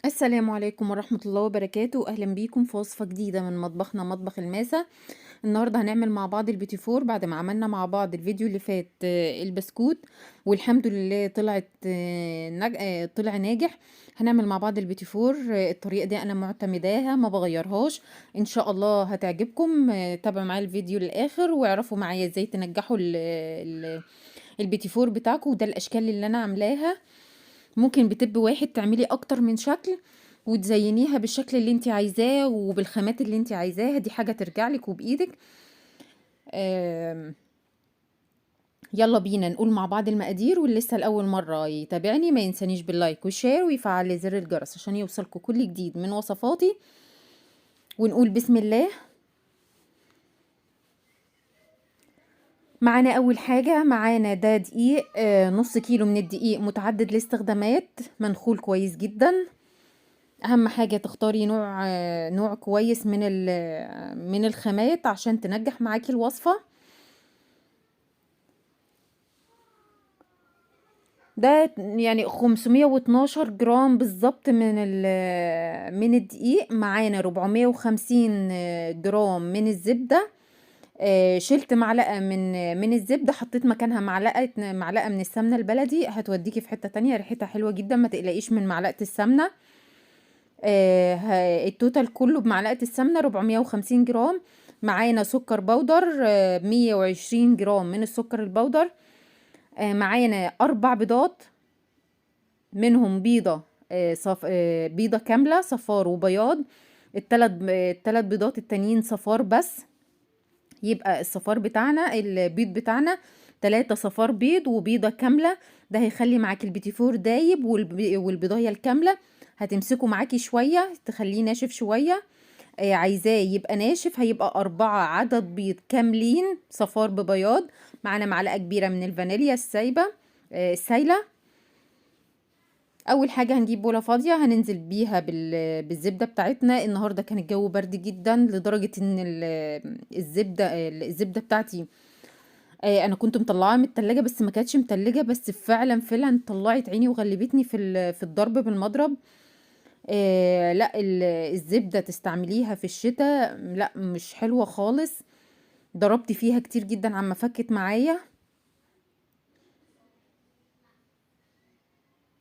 السلام عليكم ورحمة الله وبركاته، أهلا بيكم في وصفة جديدة من مطبخنا مطبخ الماسة. النهاردة هنعمل مع بعض البيتي فور بعد ما عملنا مع بعض الفيديو اللي فات البسكوت، والحمد لله طلعت طلع ناجح. هنعمل مع بعض البيتي فور. الطريقة دي أنا معتمداها ما بغيرهاش، إن شاء الله هتعجبكم. تابعوا معايا الفيديو للآخر واعرفوا معايا ازاي تنجحوا البيتي فور بتاعكم. وده الأشكال اللي أنا عاملاها. ممكن بتب واحد تعملي اكتر من شكل وتزينيها بالشكل اللي انت عايزاه وبالخامات اللي انت عايزاها، دي حاجة ترجع لك وبايدك. آم، يلا بينا نقول مع بعض المقادير، واللي لسه لأول مرة يتابعني ما ينسانيش باللايك والشير ويفعل زر الجرس عشان يوصلكوا كل جديد من وصفاتي. ونقول بسم الله. معانا اول حاجة، معانا ده دقيق، نص كيلو من الدقيق متعدد الاستخدامات، منخول كويس جدا. اهم حاجة تختاري نوع كويس من الخامات عشان تنجح معاكي الوصفة. ده يعني 512 جرام بالظبط من الدقيق. معانا 450 جرام من الزبدة. شلت معلقة من الزبدة، حطيت مكانها معلقة من السمنة البلدي، هتوديكي في حتة تانية، ريحتها حلوة جدا، ما تقلقيش من معلقة السمنة. التوتال كله بمعلقة السمنة 450 جرام. معانا سكر بودر 120 جرام من السكر البودر. معانا 4 بيضات، منهم بيضة بيضة كاملة صفار وبياض. التلات بيضات التانيين صفار بس. يبقى البيض بتاعنا 3 صفار بيض وبيضة كاملة. ده هيخلي معاكي البيتي فور دايب، والبيضاية الكاملة هتمسكه معاكي شوية، تخليه ناشف شوية. عايزاه يبقى ناشف، هيبقى 4 عدد بيض كاملين صفار ببياض. معانا معلقة كبيرة من الفانيليا السايلة. اول حاجة هنجيب بولة فاضية هننزل بيها بالزبدة بتاعتنا. النهاردة كان الجو برد جدا لدرجة ان الزبدة بتاعتي انا كنت مطلعاها من التلاجة بس ما كانتش متلجة، بس فعلا طلعت عيني وغلبتني في الضرب بالمضرب. لا الزبدة تستعمليها في الشتاء لا مش حلوة خالص. ضربت فيها كتير جدا عما فكت معايا.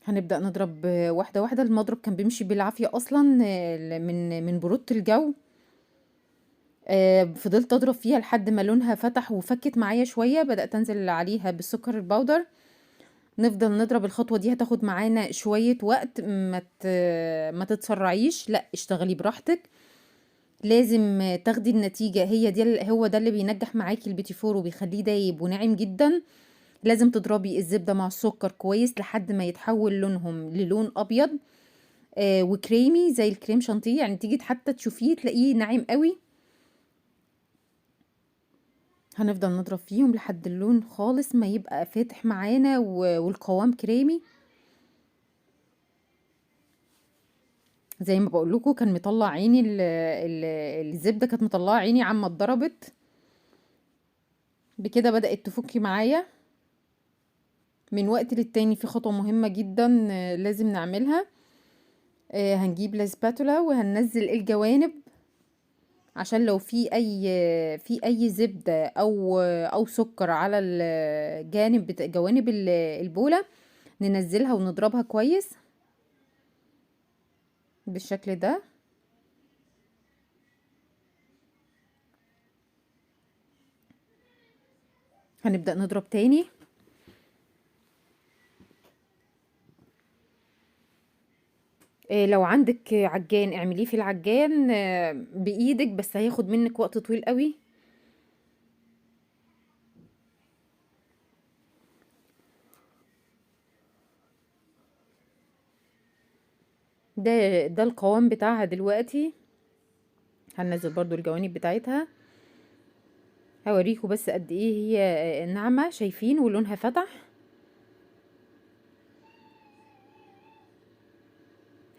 هنبدأ نضرب واحدة واحدة. المضرب كان بيمشي بالعافية أصلا من برودة الجو. فضلت أضرب فيها لحد ما لونها فتح وفكت معايا شوية، بدأت أنزل عليها بالسكر البودر. نفضل نضرب. الخطوة دي هتاخد معانا شوية وقت، ما تتسرعيش، لا اشتغلي براحتك. لازم تاخدي النتيجة، هو ده اللي بينجح معاكي البيتي فور وبيخليه دايب وناعم جدا. لازم تضربي الزبدة مع السكر كويس لحد ما يتحول لونهم للون أبيض وكريمي زي الكريم شانتيه، يعني تيجي حتى تشوفيه تلاقيه ناعم قوي. هنفضل نضرب فيهم لحد اللون خالص ما يبقى فاتح معانا والقوام كريمي. زي ما بقول لكم كان مطلع عيني الزبدة كانت مطلعه عيني عما اتضربت. بكده بدأت تفكي معايا. من وقت للتاني في خطوة مهمة جدا لازم نعملها. هنجيب الاسباتولا وهننزل الجوانب عشان لو في اي زبدة او سكر على جوانب البولة، ننزلها ونضربها كويس بالشكل ده. هنبدأ نضرب تاني. لو عندك عجان اعمليه في العجان بايدك، بس هياخد منك وقت طويل قوي. ده القوام بتاعها دلوقتي. هننزل برضو الجوانب بتاعتها. هوريكم بس قد ايه هي ناعمة، شايفين ولونها فتح.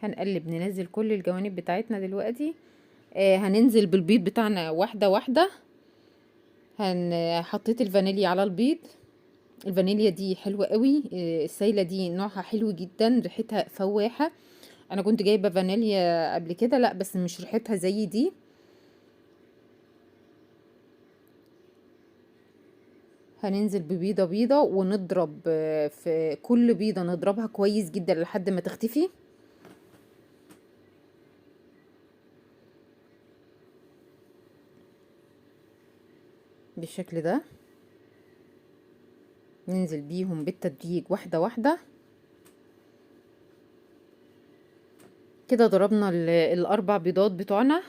هنقلب ننزل كل الجوانب بتاعتنا دلوقتي. هننزل بالبيض بتاعنا واحدة واحدة. حطيت الفانيليا على البيض. الفانيليا دي حلوة قوي. السايلة دي نوعها حلو جدا، ريحتها فواحة. انا كنت جايبه فانيليا قبل كده، لا بس مش ريحتها زي دي. هننزل ببيضه بيضه ونضرب، في كل بيضه نضربها كويس جدا لحد ما تختفي. بالشكل ده ننزل بيهم بالتدريج واحده واحده. كده ضربنا الاربع بيضات بتوعنا.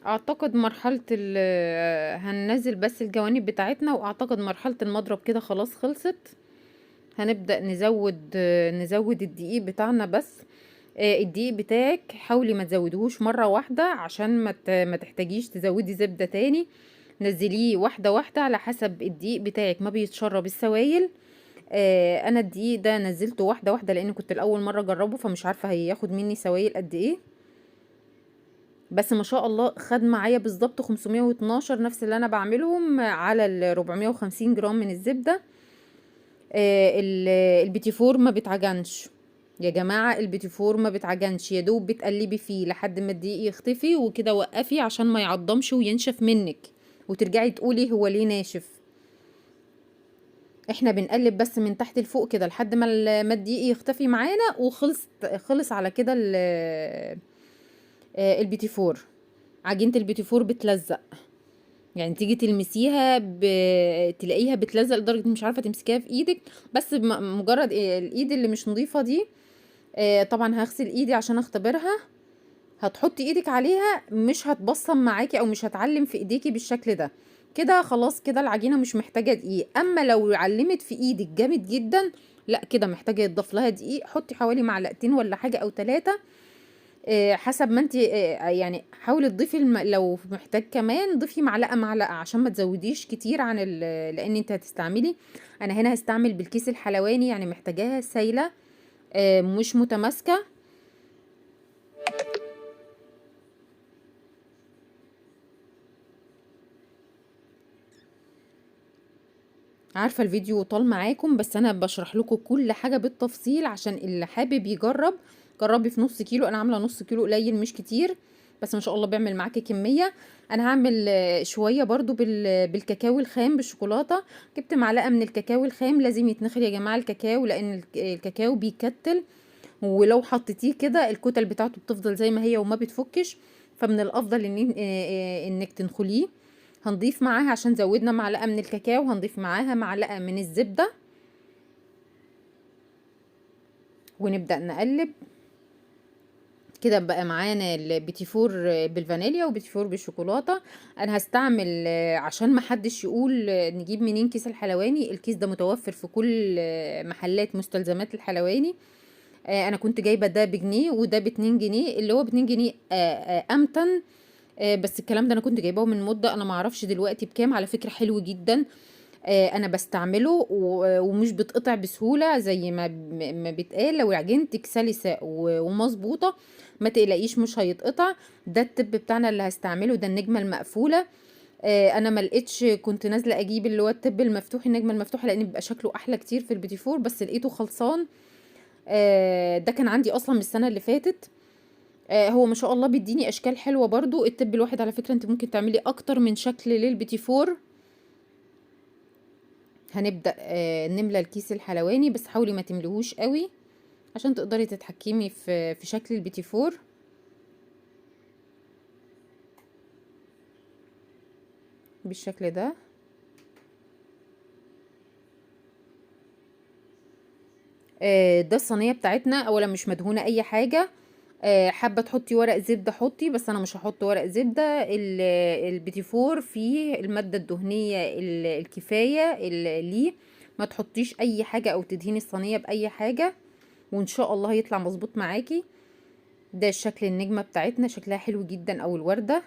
اعتقد مرحله هننزل بس الجوانب بتاعتنا، واعتقد مرحله المضرب كده خلاص خلصت. هنبدأ نزود الدقيق بتاعنا بس. الدقيق بتاعك حاولي ما تزوديهوش مرة واحدة، عشان ما تحتاجيش تزودي زبدة تاني. نزليه واحدة واحدة على حسب الدقيق بتاعك ما بيتشرب السوائل. انا الدقيق ده نزلته واحدة واحدة لان كنت الاول مرة اجربه، فمش عارفة هياخد مني سوائل قد ايه. بس ما شاء الله خد معايا بالظبط 512، نفس اللي انا بعملهم على ال 450 جرام من الزبدة. البيتي فور ما بتعجنش يا جماعة، البيتي فور ما بتعجنش، يا دوب بتقلبي فيه لحد ما الدقيق يختفي وكده وقفي عشان ما يعضمش وينشف منك وترجعي تقولي هو ليه ناشف. احنا بنقلب بس من تحت لفوق كده لحد ما الدقيق يختفي معانا، خلص على كده البيتي فور. عجينة البيتي فور بتلزق، يعني تيجي تلمسيها تلاقيها بتلزق لدرجة مش عارفة تمسكيها في ايدك. بس مجرد الايد اللي مش نظيفة دي، طبعا هغسل ايدي عشان اختبرها. هتحطي ايدك عليها مش هتبصم معاكي او مش هتعلم في ايديكي بالشكل ده. كده خلاص، كده العجينة مش محتاجة دقيق. اما لو علمت في ايدك جامد جدا، لا كده محتاجة يتضاف لها دقيق. حطي حوالي معلقتين ولا حاجة او 3، حسب ما انت يعني حاولي تضيفي لو محتاج كمان ضيفي معلقة معلقة عشان ما تزوديش كتير عن لان انت هتستعملي. انا هنا هستعمل بالكيس الحلواني، يعني محتاجاها سايلة مش متماسكة. عارفة الفيديو طال معاكم، بس انا بشرح لكم كل حاجة بالتفصيل عشان اللي حابب يجرب. جربي في نص كيلو، انا عاملة نص كيلو قليل مش كتير، بس ما شاء الله بيعمل معاكي كمية. انا هعمل شوية برضو بالكاكاو الخام بالشوكولاتة. جبت معلقة من الكاكاو الخام، لازم يتنخل يا جماعة الكاكاو، لان الكاكاو بيكتل، ولو حطيتيه كده الكتل بتاعته بتفضل زي ما هي وما بتفكش. فمن الافضل انك تنخليه. هنضيف معاها عشان زودنا معلقة من الكاكاو، هنضيف معاها معلقة من الزبدة ونبدأ نقلب. كده بقى معانا البيتي فور بالفانيليا وبيتي فور بالشوكولاتة. انا هستعمل عشان ما حدش يقول نجيب منين كيس الحلواني، الكيس ده متوفر في كل محلات مستلزمات الحلواني. انا كنت جايبة ده بجنيه وده ب2 جنيه، اللي هو ب2 جنيه امتن. بس الكلام ده انا كنت جايباه من مدة، انا معرفش دلوقتي بكام. على فكرة حلو جدا، انا بستعمله ومش بتقطع بسهولة زي ما بيتقال. لو عجينتك سلسة ومظبوطة ما تقلقيش مش هيتقطع. ده التب بتاعنا اللي هستعمله، ده النجمة المقفولة. انا ما لقيتش، كنت نازله اجيب اللي هو التب المفتوح، النجمه المفتوحه، لان بيبقى شكله احلى كتير في البيتي فور، بس لقيته خلصان. ده كان عندي اصلا من السنه اللي فاتت. هو ما شاء الله بيديني اشكال حلوه برضو. التب الواحد على فكره انت ممكن تعملي اكتر من شكل للبيتي فور. هنبدأ نملى الكيس الحلواني، بس حاولي ما تملهوش قوي عشان تقدري تتحكمي في شكل البيتي فور بالشكل ده. ده الصينية بتاعتنا، اولا مش مدهونة اي حاجة. حابة تحطي ورق زبدة حطي، بس انا مش هحط ورق زبدة. البيتي فور فيه المادة الدهنية الكفاية ليه. ما تحطيش اي حاجة او تدهيني الصينية باي حاجة، وان شاء الله هيطلع مظبوط معاكي. ده شكل النجمة بتاعتنا، شكلها حلو جدا، او الوردة.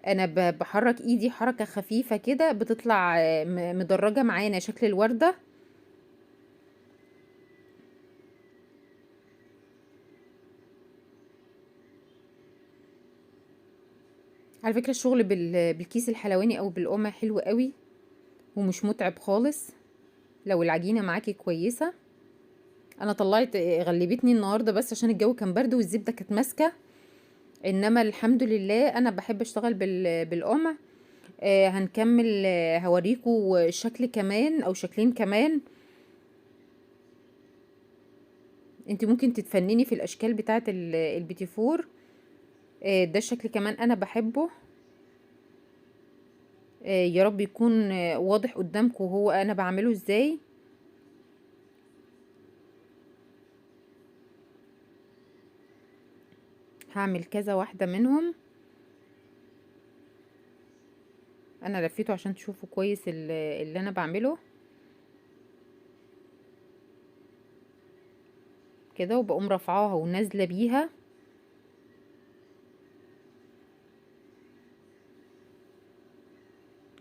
انا بحرك ايدي حركة خفيفة كده بتطلع مدرجة معانا شكل الوردة. على فكرة الشغل بالكيس الحلواني او بالقمع حلو قوي ومش متعب خالص. لو العجينة معاكي كويسة. انا طلعت غلبتني النهاردة بس عشان الجو كان برد والزبدة كانت ماسكة، انما الحمد لله انا بحب اشتغل بالقمع. هنكمل، هوريكم شكل كمان او شكلين كمان. انت ممكن تتفنني في الاشكال بتاعه البيتي فور. ده الشكل كمان انا بحبه. يا رب يكون واضح قدامكم هو انا بعمله ازاي. هعمل كذا واحدة منهم. انا لفيته عشان تشوفوا كويس اللي انا بعمله كده، وبقوم رافعاها ونازله بيها.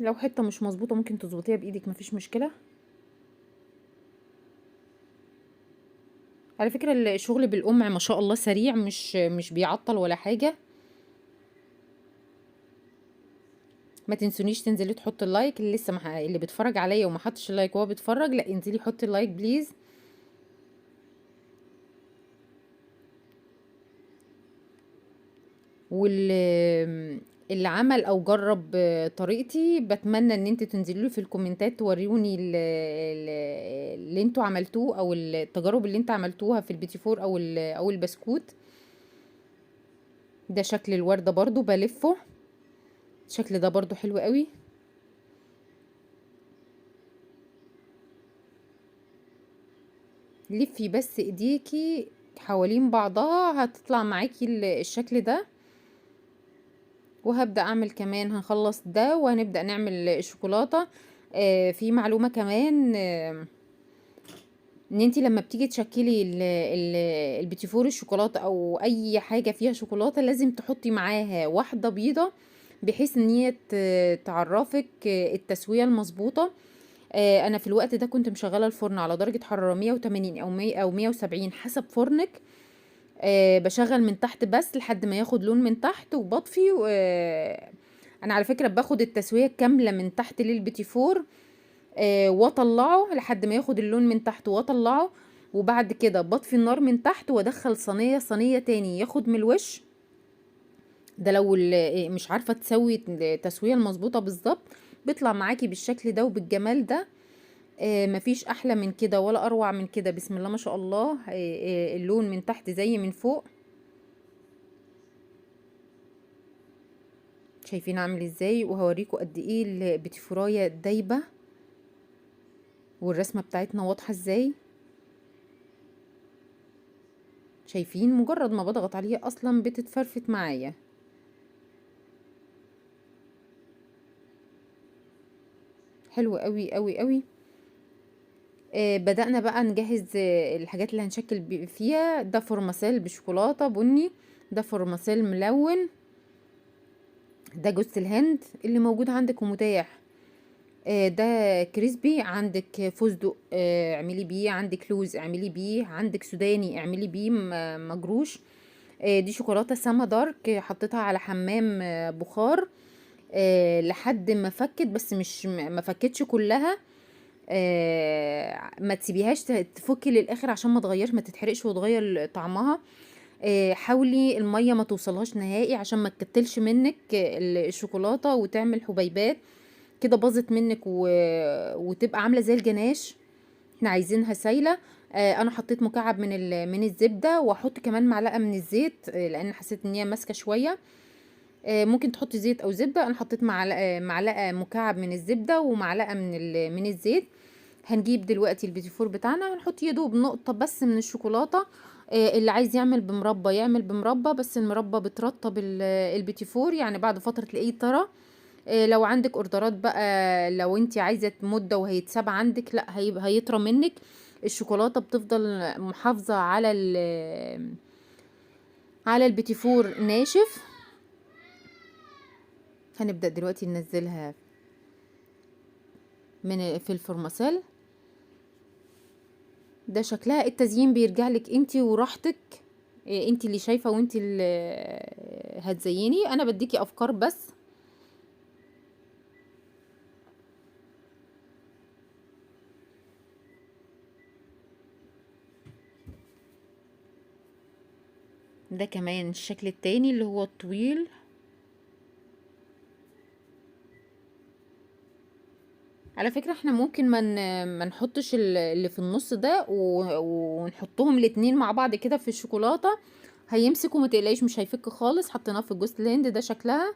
لو حته مش مظبوطه ممكن تظبطيها بايدك، مفيش مشكله. على فكره الشغل بالقمع ما شاء الله سريع، مش بيعطل ولا حاجه. ما تنسونيش تنزلي تحطي اللايك، اللي لسه اللي بيتفرج عليا وما حطش اللايك وهو بيتفرج، لا انزلي حطي اللايك بليز. اللي عمل او جرب طريقتي بتمنى ان انتوا تنزلوا لي في الكومنتات توريوني اللي انتوا عملتوه او التجارب اللي انتوا عملتوها في البيتي فور او البسكوت. ده شكل الوردة برضو بلفه. الشكل ده برضو حلو قوي. لفي بس ايديكي حوالين بعضها هتطلع معاكي الشكل ده. وهبدأ اعمل كمان، هنخلص ده وهنبدأ نعمل الشوكولاتة. في معلومة كمان، ان انتي لما بتيجي تشكلي البيتي فور الشوكولاتة او اي حاجة فيها شوكولاتة لازم تحطي معاها واحدة بيضة، بحيث ان هي تعرفك التسوية المظبوطة. انا في الوقت ده كنت مشغله الفرن على درجه حراره 180 او 100 او 170 حسب فرنك. بشغل من تحت بس لحد ما ياخد لون من تحت وبطفي. انا على فكره باخد التسويه كامله من تحت للبيتي فور، واطلعه لحد ما ياخد اللون من تحت واطلعه. وبعد كده بطفي النار من تحت وادخل صينيه تاني ياخد من الوش. ده لو مش عارفه تسوي التسويه المظبوطه بالظبط، بيطلع معاكي بالشكل ده وبالجمال ده. مفيش احلى من كده ولا اروع من كده. بسم الله ما شاء الله. اللون من تحت زي من فوق. شايفين عامل ازاي؟ وهوريكم قد ايه البتيفورايه دايبه والرسمه بتاعتنا واضحه ازاي. شايفين مجرد ما بضغط عليها اصلا بتتفرفت معايا. حلو قوي قوي قوي. بدأنا بقى نجهز الحاجات اللي هنشكل فيها. ده فورماسيل بشوكولاته بني، ده فورماسيل ملون، ده جوز الهند اللي موجود عندك ومتاح. ده كريسبي، عندك فستق اعملي بيه، عندك لوز اعملي بيه، عندك سوداني اعملي بيه مجروش. دي شوكولاتة سما دارك، حطيتها على حمام بخار لحد ما فكت، بس مش ما فكتش كلها. ما تسيبيهاش تفكي للاخر عشان ما تغيرش، ما تتحرقش وتغير طعمها. حاولي المية ما توصلهاش نهائي عشان ما تكتلش منك الشوكولاتة وتعمل حبيبات كده باظت منك وتبقى عامله زي الجناش. احنا عايزينها سايله. انا حطيت مكعب من الزبده، واحط كمان معلقه من الزيت لان حسيت ان هي ماسكه شويه. ممكن تحطي زيت او زبده. انا حطيت معلقه مكعب من الزبده ومعلقه من الزيت. هنجيب دلوقتي البيتي فور بتاعنا، هنحط يدوب نقطه بس من الشوكولاته. اللي عايز يعمل بمربى يعمل بمربى، بس المربى بترطب البيتي فور، يعني بعد فتره تلاقيه طرى. لو عندك اوردرات بقى، لو انت عايزه مده وهيتساب عندك، لا هيطرى منك. الشوكولاته بتفضل محافظه على البيتي فور ناشف. هنبدا دلوقتي ننزلها في الفورماسيل. ده شكلها. التزيين بيرجع لك انت وراحتك، انت اللي شايفه وانت اللي هتزيني. انا بديكي افكار بس. ده كمان الشكل التاني اللي هو الطويل. على فكرة احنا ممكن ما نحطش اللي في النص ده ونحطهم الاتنين مع بعض كده في الشوكولاتة، هيمسكوا، ما تقلقيش مش هيفك خالص. حطيناه في جوز الهند، ده شكلها.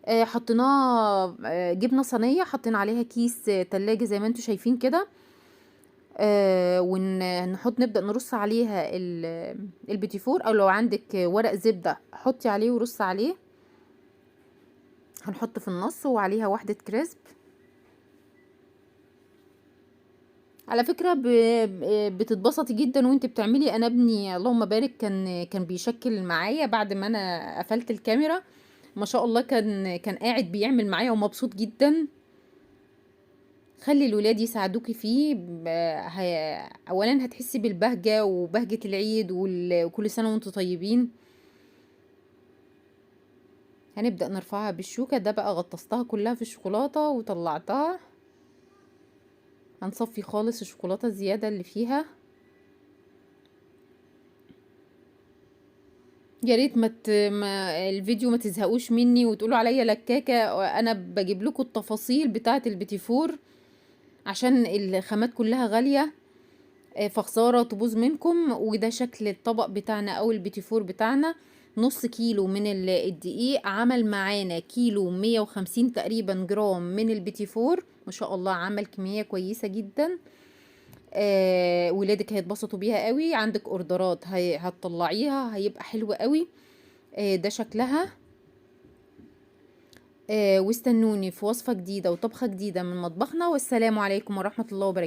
حطيناه، جبنة صينية، حطينا عليها كيس تلاجة زي ما انتوا شايفين كده. ونحط، نبدأ نرص عليها البيتي فور، او لو عندك ورق زبدة حطي عليه ورص عليه. هنحط في النص وعليها واحدة كريسب. على فكرة بتتبسطي جدا وانت بتعملي. انا ابني اللهم بارك كان بيشكل معايا بعد ما انا قفلت الكاميرا، ما شاء الله كان قاعد بيعمل معايا ومبسوط جدا. خلي الولاد يساعدوكي فيه. اولا هتحسي بالبهجة وبهجة العيد وكل سنة وانتم طيبين. هنبدأ نرفعها بالشوكة. ده بقى غطستها كلها في الشوكولاتة وطلعتها. هنصفي خالص الشوكولاتة الزيادة اللي فيها. يا ريت ما الفيديو ما تزهقوش مني وتقولوا عليا لكاكة. انا بجيب لكم التفاصيل بتاعة البيتي فور عشان الخامات كلها غالية، فخسارة تبوظ منكم. وده شكل الطبق بتاعنا او البيتي فور بتاعنا. نص كيلو من الدقيق عمل معانا كيلو 150 تقريبا جرام من البيتي فور. ما شاء الله عمل كمية كويسة جدا. ولادك هيتبسطوا بيها قوي. عندك اوردرات هتطلعيها هيبقى حلو قوي. ده شكلها. واستنوني في وصفة جديدة وطبخة جديدة من مطبخنا. والسلام عليكم ورحمة الله وبركاته.